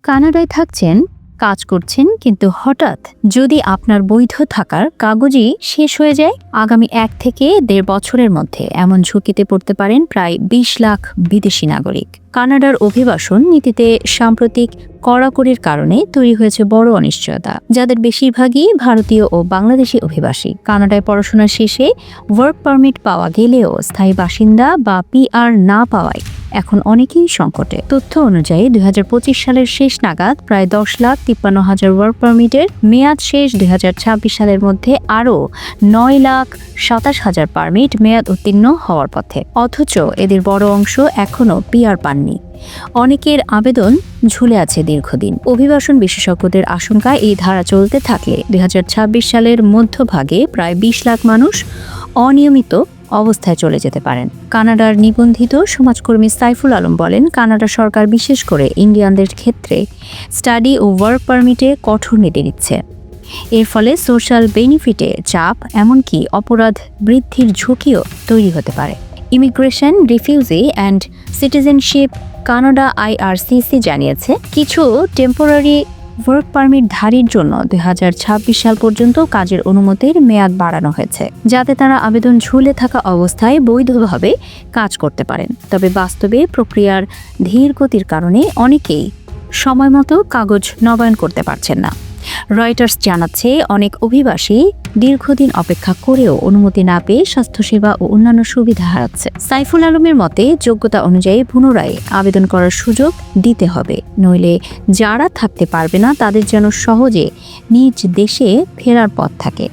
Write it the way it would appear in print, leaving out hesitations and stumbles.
কানাডায় থাকছেন, কাজ করছেন, কিন্তু হঠাৎ যদি আপনার বৈধ থাকার কাগজই শেষ হয়ে যায়, আগামী 1 থেকে 1.5 বছরের মধ্যে এমন ঝুঁকিতে পড়তে পারেন প্রায় 20 লাখ বিদেশি নাগরিক। কানাডার অভিবাসন নীতিতে সাম্প্রতিক কড়াকড়ির কারণে তৈরি হয়েছে বড় অনিশ্চয়তা, যাদের বেশিরভাগই ভারতীয় ও বাংলাদেশি অভিবাসী। কানাডায় পড়াশোনা শেষে ওয়ার্ক পারমিট পাওয়া গেলেও স্থায়ী বাসিন্দা বা PR না পাওয়ায় এখন অনেকেই সংকটে। তথ্য অনুযায়ী 2025 সালের শেষ নাগাদ প্রায় 10,53,000 ওয়ার্ক পারমিটের মেয়াদ শেষ। 2026 সালের মধ্যে আরও 9,27,000 পারমিট মেয়াদ উত্তীর্ণ হওয়ার পথে। অথচ এদের বড় অংশ এখনও PR পাননি। অনেকের আবেদন ঝুলে আছে দীর্ঘদিন। অভিবাসন বিশেষজ্ঞদের আশঙ্কা, এই ধারা চলতে থাকলে 2026 সালের মধ্যভাগে প্রায় 20 লাখ মানুষ অনিয়মিত অবস্থায় চলে যেতে পারেন। কানাডার নিবন্ধিত সমাজকর্মী সাইফুল আলম বলেন, কানাডা সরকার বিশেষ করে ইন্ডিয়ানদের ক্ষেত্রে স্টাডি ও ওয়ার্ক পারমিটে কঠোর নীতি নিচ্ছে। এর ফলে সোশ্যাল বেনিফিটে চাপ, এমনকি অপরাধ বৃদ্ধির ঝুঁকিও তৈরি হতে পারে। Immigration, refugee and citizenship Canada IRCC জানিয়েছে, কিছু টেম্পোরারি ওয়ার্ক পারমিট ধারীর জন্য 2026 সাল পর্যন্ত কাজের অনুমতির মেয়াদ বাড়ানো হয়েছে, যাতে তারা আবেদন ঝুলে থাকা অবস্থায় বৈধভাবে কাজ করতে পারেন। তবে বাস্তবে প্রক্রিয়ার ধীর গতির কারণে অনেকেই সময়মতো কাগজ নবায়ন করতে পারছেন না। রয়টার্স জানাচ্ছে, অনেক অভিবাসী দীর্ঘদিন অপেক্ষা করেও অনুমতি না পেয়ে স্বাস্থ্যসেবা ও অন্যান্য সুবিধা হারাচ্ছে। সাইফুল আলমের মতে, যোগ্যতা অনুযায়ী পুনরায় আবেদন করার সুযোগ দিতে হবে, নইলে যারা থাকতে পারবে না তাদের যেন সহজে নিজ দেশে ফেরার পথ থাকে।